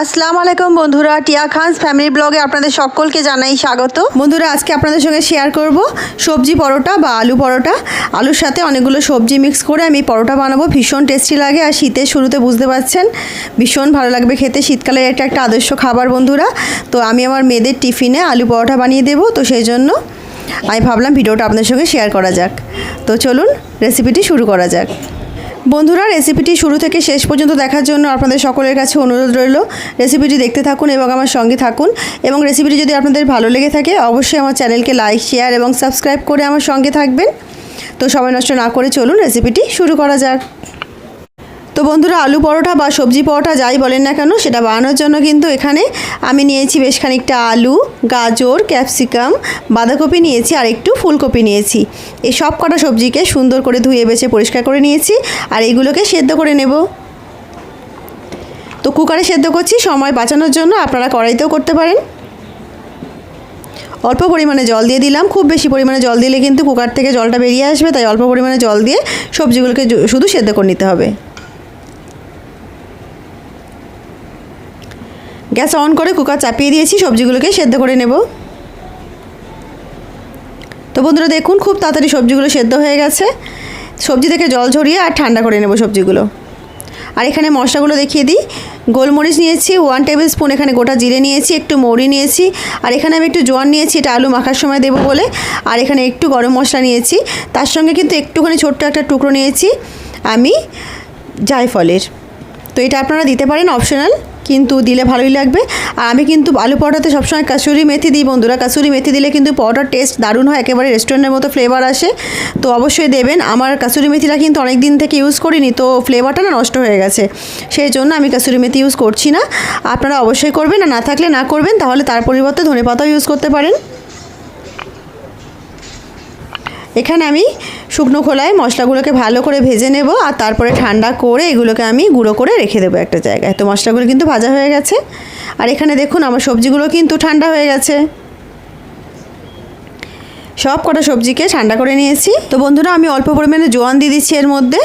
আসসালামু আলাইকুম বন্ধুরা, টিয়া খানস ফ্যামিলি ব্লগে আপনাদের সকলকে জানাই স্বাগত। বন্ধুরা, আজকে আপনাদের সঙ্গে শেয়ার করব সবজি পরোটা বা আলু পরোটা। আলুর সাথে অনেকগুলো সবজি মিক্স করে আমি পরোটা বানাবো। ভীষণ টেস্টি লাগে, আর শীতের শুরুতে বুঝতে পারছেন ভীষণ ভালো লাগবে খেতে। শীতকালের এটা একটা আদর্শ খাবার বন্ধুরা। তো আমি আমার মেয়েদের টিফিনে আলু পরোটা বানিয়ে দেবো, তো সেই জন্য আমি ভাবলাম ভিডিওটা আপনাদের সঙ্গে শেয়ার করা যাক। তো চলুন রেসিপিটি শুরু করা যাক। বন্ধুরা, রেসিপিটি শুরু থেকে শেষ পর্যন্ত দেখার জন্য আপনাদের সকলের কাছে অনুরোধ রইল, রেসিপিটি দেখতে থাকুন এবং আমার সঙ্গে থাকুন। এবং রেসিপিটি যদি আপনাদের ভালো লেগে থাকে অবশ্যই আমার চ্যানেলকে লাইক, শেয়ার এবং সাবস্ক্রাইব করে আমার সঙ্গে থাকবেন। তো সময় নষ্ট না করে চলুন রেসিপিটি শুরু করা যাক। তো বন্ধুরা, আলু পরোটা বা সবজি পরোটা যাই বলেন না কেন, সেটা বানানোর জন্য কিন্তু এখানে আমি নিয়েছি বেশ খানিকটা আলু, গাজর, ক্যাপসিকাম, বাঁধাকপি নিয়েছি আর একটু ফুলকপি নিয়েছি। এই সব কটা সবজিকে সুন্দর করে ধুয়ে বেছে পরিষ্কার করে নিয়েছি, আর এইগুলোকে সেদ্ধ করে নেব। তো কুকারে সেদ্ধ করছি সময় বাঁচানোর জন্য, আপনারা কড়াইতেও করতে পারেন। অল্প পরিমাণে জল দিয়ে দিলাম, খুব বেশি পরিমাণে জল দিলে কিন্তু কুকার থেকে জলটা বেরিয়ে আসবে, তাই অল্প পরিমাণে জল দিয়ে সবজিগুলোকে শুধু সেদ্ধ করে নিতে হবে। গ্যাস অন করে কুকার চাপিয়ে দিয়েছি, সবজিগুলোকে সেদ্ধ করে নেব। তো বন্ধুরা দেখুন, খুব তাড়াতাড়ি সবজিগুলো সেদ্ধ হয়ে গেছে। সবজি থেকে জল ঝরিয়ে আর ঠান্ডা করে নেব সবজিগুলো। আর এখানে মশলাগুলো দেখিয়ে দিই। গোলমরিচ নিয়েছি 1 টেবিল স্পুন, এখানে গোটা জিরে নিয়েছি, একটু মৌরি নিয়েছি, আর এখানে আমি একটু জোয়ান নিয়েছি, এটা আলু মাখার সময় দেবো বলে। আর এখানে একটু গরম মশলা নিয়েছি, তার সঙ্গে কিন্তু একটুখানি ছোট্ট একটা টুকরো নিয়েছি আমি জায়ফলের। তো এটা আপনারা দিতে পারেন, অপশনাল, কিন্তু দিলে ভালোই লাগবে। আর আমি কিন্তু আলু পরোটাতে সবসময় কাসুরি মেথি দিই বন্ধুরা। কাসুরি মেথি দিলে কিন্তু পরোটার টেস্ট দারুণ হয়, একেবারে রেস্টুরেন্টের মতো ফ্লেভার আসে। তো অবশ্যই দেবেন। আমার কাসুরি মেথিটা কিন্তু অনেক দিন থেকে ইউজ করিনি, তো ফ্লেভারটা না নষ্ট হয়ে গেছে, সেই জন্য আমি কাসুরি মেথি ইউজ করছি না। আপনারা অবশ্যই করবেন, আর না থাকলে না করবেন, তাহলে তার পরিবর্তে ধনেপাতাও ইউজ করতে পারেন। এখানে আমি শুকনো খোলায় মশলাগুলোকে ভালো করে ভেজে নেব, আর তারপরে ঠান্ডা করে এগুলোকে আমি গুঁড়ো করে রেখে দেবো একটা জায়গায়। তো মশলাগুলো কিন্তু ভাজা হয়ে গেছে, আর এখানে দেখুন আমার সবজিগুলো কিন্তু ঠান্ডা হয়ে গেছে। সব কটা সবজিকে ঠান্ডা করে নিয়েছি। তো বন্ধুরা, আমি অল্প পরিমাণে জোয়ান দিয়ে দিচ্ছি এর মধ্যে।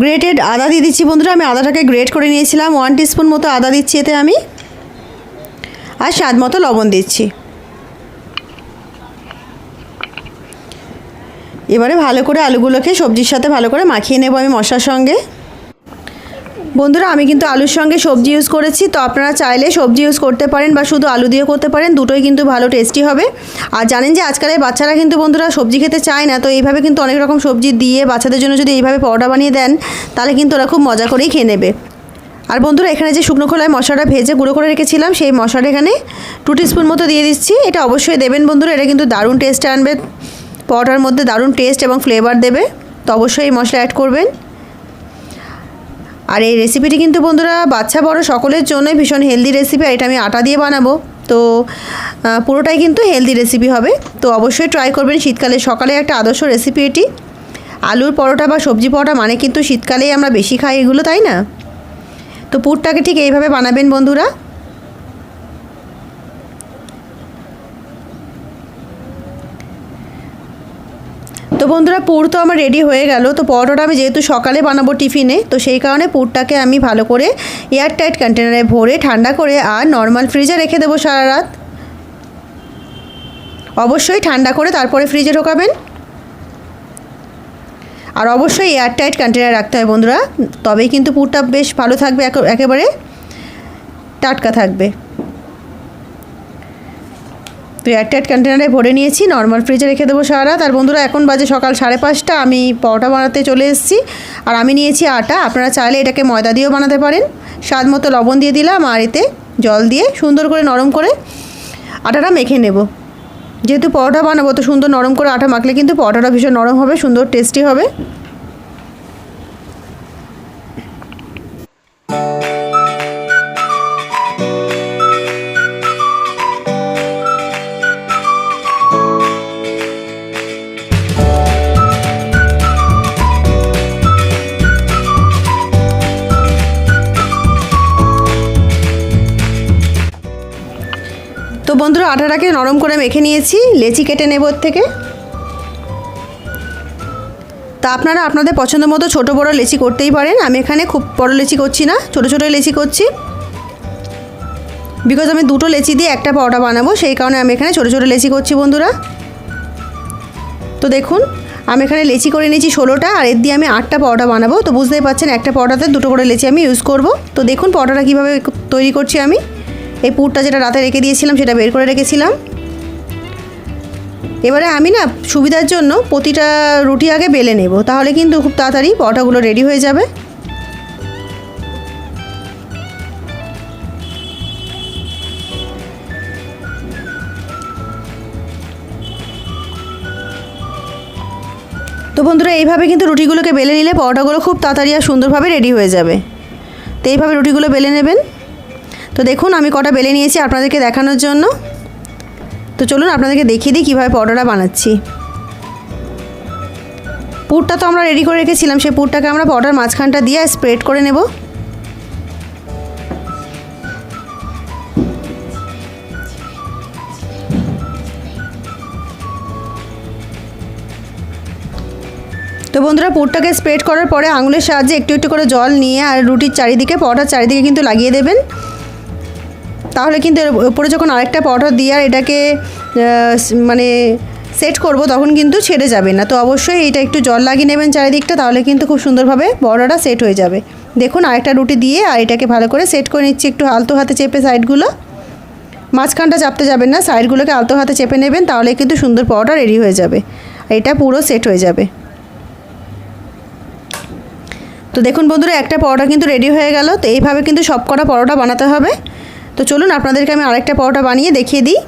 গ্রেটেড আদা দিয়ে দিচ্ছি বন্ধুরা। আমি আদাটাকে গ্রেট করে নিয়েছিলাম, 1 টিস্পুন মতো আদা দিচ্ছি এতে আমি, আর স্বাদ মতো লবণ দিচ্ছি। এবারে ভালো করে আলুগুলোকে সবজির সাথে ভালো করে মাখিয়ে নেব আমি মশলার সঙ্গে। বন্ধুরা, আমি কিন্তু আলুর সঙ্গে সবজি ইউজ করেছি, তো আপনারা চাইলে সবজি ইউজ করতে পারেন বা শুধু আলু দিয়ে করতে পারেন, দুটোই কিন্তু ভালো টেস্টি হবে। আর জানেন যে আজকালের বাচ্চারা কিন্তু বন্ধুরা সবজি খেতে চায় না, তো এইভাবে কিন্তু অনেক রকম সবজি দিয়ে বাচ্চাদের জন্য যদি এইভাবে পরোটা বানিয়ে দেন, তাহলে কিন্তু ওরা খুব মজা করেই খেয়ে নেবে। আর বন্ধুরা, এখানে যে শুকনো খোলায় মশলাটা ভেজে গুঁড়ো করে রেখেছিলাম, সেই মশলাটা এখানে 2 টিস্পুন মতো দিয়ে দিচ্ছি। এটা অবশ্যই দেবেন বন্ধুরা, এটা কিন্তু দারুণ টেস্ট আনবে পরোটার মধ্যে, দারুণ টেস্ট এবং ফ্লেভার দেবে। তো অবশ্যই এই মশলা অ্যাড করবেন। আর এই রেসিপিটি কিন্তু বন্ধুরা বাচ্চা বড় সকলের জন্যই ভীষণ হেলদি রেসিপি। আর এটা আমি আটা দিয়ে বানাবো, তো পুরোটাই কিন্তু হেলদি রেসিপি হবে। তো অবশ্যই ট্রাই করবেন, শীতকালে সকালে একটা আদর্শ রেসিপি এটি। আলুর পরোটা বা সবজি পরোটা মানে কিন্তু শীতকালেই আমরা বেশি খাই এগুলো, তাই না? তো পুরটাকে ঠিক এইভাবে বানাবেন বন্ধুরা। তো বন্ধুরা, পুর তো আমার রেডি হয়ে গেল। তো পরোটাটা আমি যেহেতু সকালে বানাবো টিফিনে, তো সেই কারণে পুরটাকে আমি ভালো করে এয়ারটাইট কন্টেনারে ভরে ঠান্ডা করে আর নর্মাল ফ্রিজে রেখে দেবো সারা রাত। অবশ্যই ঠান্ডা করে তারপরে ফ্রিজে ঢোকাবেন, আর অবশ্যই এয়ারটাইট কন্টেনারে রাখতে হয় বন্ধুরা, তবেই কিন্তু পুরটা বেশ ভালো থাকবে, একেবারে টাটকা থাকবে। তো এয়ারটাইট কন্টেনারে ভরে নিয়েছি, নর্মাল ফ্রিজে রেখে দেবো সারা রাত। আর বন্ধুরা, এখন বাজে সকাল 5:30, আমি পরোটা বানাতে চলে এসেছি। আর আমি নিয়েছি আটা, আপনারা চাইলে এটাকে ময়দা দিয়েও বানাতে পারেন। স্বাদ মতো লবণ দিয়ে দিলাম, আর এতে জল দিয়ে সুন্দর করে নরম করে আটাটা মেখে নেব। যেহেতু পরোটা বানাবো, তো সুন্দর নরম করে আটা মাখলে কিন্তু পরোটাটা ভীষণ নরম হবে, সুন্দর টেস্টি হবে। তো বন্ধুরা, আটাটাকে নরম করে মেখে নিয়েছি, লেচি কেটে নেব থেকে। তা আপনারা আপনাদের পছন্দ মতো ছোটো বড়ো লেচি করতেই পারেন। আমি এখানে খুব বড় লেচি করছি না, ছোটো ছোটোই লেচি করছি, বিকজ আমি দুটো লেচি দিয়ে একটা পরোটা বানাবো, সেই কারণে আমি এখানে ছোটো ছোটো লেচি করছি বন্ধুরা। তো দেখুন আমি এখানে লেচি করে নিয়েছি 16টা, আর এর দিয়ে আমি 8টা পরোটা বানাবো। তো বুঝতেই পারছেন একটা পরোটাতে দুটো করে লেচি আমি ইউজ করব। তো দেখুন পরোটাটা কীভাবে তৈরি করছি আমি। এই পুরটা যেটা রাতে রেখে দিয়েছিলাম সেটা বের করে রেখেছিলাম। এবারে আমি না সুবিধার জন্য প্রতিটা রুটি আগে বেলে নেব, তাহলে কিন্তু খুব তাড়াতাড়ি পরোটাগুলো রেডি হয়ে যাবে। তো বন্ধুরা এইভাবে কিন্তু রুটিগুলোকে বেলে নিলে পরোটাগুলো খুব তাড়াতাড়ি আর সুন্দরভাবে রেডি হয়ে যাবে। তো এইভাবে রুটিগুলো বেলে নেবেন। তো দেখুন আমি কটা বেলে নিয়েছি আপনাদেরকে দেখানোর জন্য। তো চলুন আপনাদেরকে দেখিয়ে দিই কীভাবে পরোটাটা বানাচ্ছি। পুরটা তো আমরা রেডি করে রেখেছিলাম, সেই পুরটাকে আমরা পরোটার মাঝখানটা দিয়ে স্প্রেড করে নেব। তো বন্ধুরা পুরটাকে স্প্রেড করার পরে আঙুলের সাহায্যে একটু একটু করে জল নিয়ে আর রুটির চারিদিকে পরোটার চারিদিকে কিন্তু লাগিয়ে দেবেন। তাহলে কিন্তু এর উপরে যখন আরেকটা পরোটা দিয়ে আর এটাকে মানে সেট করব তখন কিন্তু ছেড়ে যাবে না। তো অবশ্যই এটা একটু জল লাগিয়ে নেবেন চারিদিকটা, তাহলে কিন্তু খুব সুন্দরভাবে পরোটাটা সেট হয়ে যাবে। দেখুন আরেকটা রুটি দিয়ে আর এটাকে ভালো করে সেট করে নিচ্ছি, একটু আলতো হাতে চেপে সাইডগুলো, মাঝখানটা চাপতে যাবেন না, সাইডগুলোকে আলতো হাতে চেপে নেবেন, তাহলে কিন্তু সুন্দর পরোটা রেডি হয়ে যাবে। এটা পুরো সেট হয়ে যাবে। তো দেখুন বন্ধুরা একটা পরোটা কিন্তু রেডি হয়ে গেল। তো এইভাবে কিন্তু সব কটা পরোটা বানাতে হবে। তো চলুন আপনাদেরকে আমি আরেকটা পরোটা বানিয়ে দেখিয়ে দিই।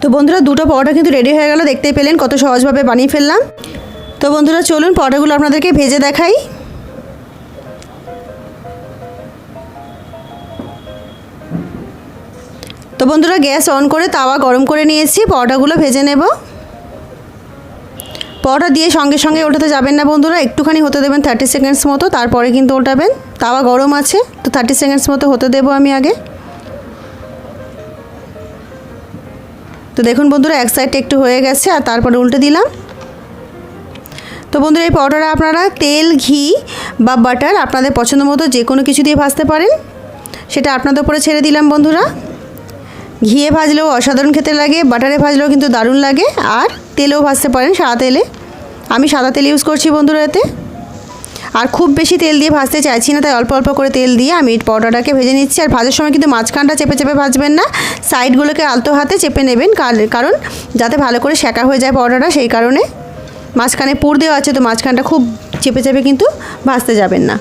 তো বন্ধুরা দুটো পরোটা কিন্তু রেডি হয়ে গেল, দেখতেই পেলেন কত সহজভাবে বানিয়ে ফেললাম। তো বন্ধুরা চলুন পরোটাগুলো আপনাদেরকে ভেজে দেখাই। তো বন্ধুরা গ্যাস অন করে তাওয়া গরম করে নিয়েছি, পরোটাগুলো ভেজে নেব। পরোটা দিয়ে সঙ্গে সঙ্গে ওঠাতে যাবেন না বন্ধুরা, একটুখানি হতে দেবেন 30 সেকেন্ডস মতো, তারপরে কিন্তু ওঠাবেন। তাওয়া গরম আছে তো 30 সেকেন্ডস মতো হতে দেবো আমি আগে। তো দেখুন বন্ধুরা এক সাইডটা একটু হয়ে গেছে আর তারপরে উল্টে দিলাম। তো বন্ধুরা এই পরোটাটা আপনারা তেল, ঘি বা বাটার আপনাদের পছন্দ মতো যে কোনো কিছু দিয়ে ভাজতে পারেন, সেটা আপনাদের উপরে ছেড়ে দিলাম বন্ধুরা। ঘিয়ে ভাজলেও অসাধারণ খেতে লাগে, বাটারে ভাজলেও কিন্তু দারুণ লাগে, আর তেলেও ভাজতে পারেন, সাদা তেলে। আমি সাদা তেল ইউজ করছি বন্ধুরা এতে। আর খুব বেশি তেল দিয়ে ভাজতে চাইছি না, তাই অল্প অল্প করে তেল দিয়ে আমি পরোটাটাকে ভেজে নিচ্ছি। আর ভাজার সময় কিন্তু মাঝখানটা চেপে চেপে ভাজবেন না, সাইডগুলোকে আলতো হাতে চেপে নেবেন, কারণ যাতে ভালো করে সেঁকা হয়ে যায় পরোটাটা, সেই কারণে। মাঝখানে পুর দেওয়া আছে তো মাঝখানটা খুব চেপে চেপে কিন্তু ভাজতে যাবেন না,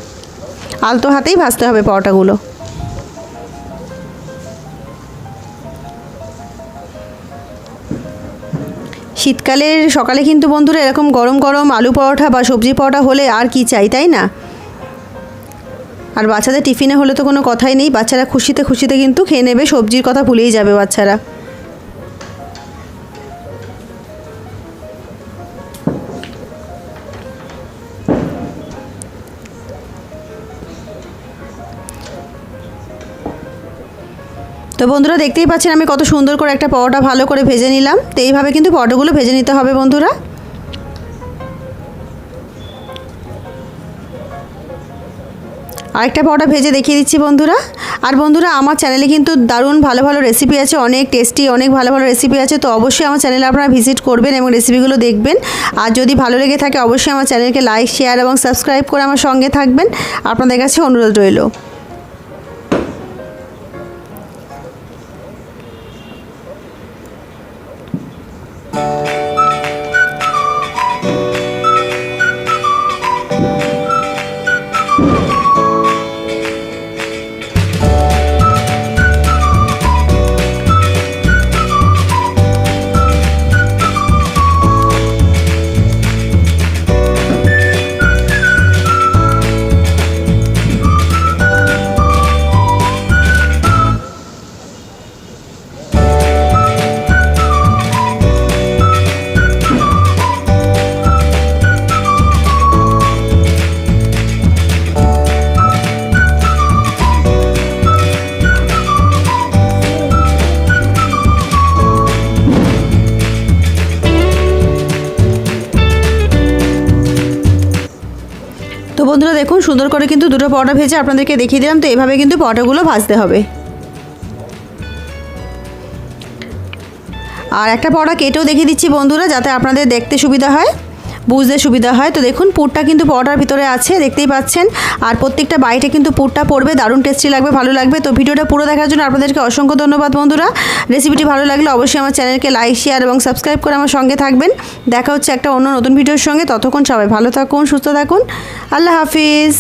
আলতো হাতেই ভাজতে হবে পরোটাগুলো। শীতকালের সকালে কিন্তু বন্ধুরা এরকম গরম গরম আলু পরোটা বা সবজি পরোটা হলে আর কি চাই, তাই না? আর বাচ্চাদের টিফিনে হলে তো কোনো কথাই নেই, বাচ্চারা খুশিতে খুশিতে কিন্তু খেয়ে নেবে, সবজির কথা ভুলেই যাবে বাচ্চারা। তো বন্ধুরা দেখতেই পাচ্ছেন আমি কত সুন্দর করে একটা পরোটা ভালো করে ভেজে নিলাম। তো এইভাবে কিন্তু পরোটাগুলো ভেজে নিতে হবে বন্ধুরা। আরেকটা পরোটা ভেজে দেখিয়ে দিচ্ছি বন্ধুরা। আর বন্ধুরা আমার চ্যানেলে কিন্তু দারুণ ভালো ভালো রেসিপি আছে, অনেক টেস্টি অনেক ভালো ভালো রেসিপি আছে। তো অবশ্যই আমার চ্যানেলে আপনারা ভিজিট করবেন এবং রেসিপিগুলো দেখবেন। আর যদি ভালো লেগে থাকে অবশ্যই আমার চ্যানেলকে লাইক, শেয়ার এবং সাবস্ক্রাইব করে আমার সঙ্গে থাকবেন, আপনাদের কাছে অনুরোধ রইল। বন্ধুরা দেখুন সুন্দর করে কিন্তু দুটো পরোটা ভেজে আপনাদেরকে দেখিয়ে দিলাম। তো এভাবে কিন্তু পরোটাগুলো ভাজতে হবে। আর একটা পরোটা কেটেও দেখিয়ে দিচ্ছি বন্ধুরা, যাতে আপনাদের দেখতে সুবিধা হয়, বুঝতে সুবিধা হয়। তো দেখুন পুরটা কিন্তু পরোটার ভিতরে আছে, দেখতেই পাচ্ছেন। আর প্রত্যেকটা বাইটে কিন্তু পুরটা পড়বে, দারুণ টেস্টি লাগবে, ভালো লাগবে। তো ভিডিওটা পুরো দেখার জন্য আপনাদেরকে অসংখ্য ধন্যবাদ বন্ধুরা। রেসিপিটি ভালো লাগলে অবশ্যই আমার চ্যানেলকে লাইক, শেয়ার এবং সাবস্ক্রাইব করে আমার সঙ্গে থাকবেন। দেখা হচ্ছে একটা অন্য নতুন ভিডিওর সঙ্গে। ততক্ষণ সবাই ভালো থাকুন, সুস্থ থাকুন। আল্লাহ হাফিজ।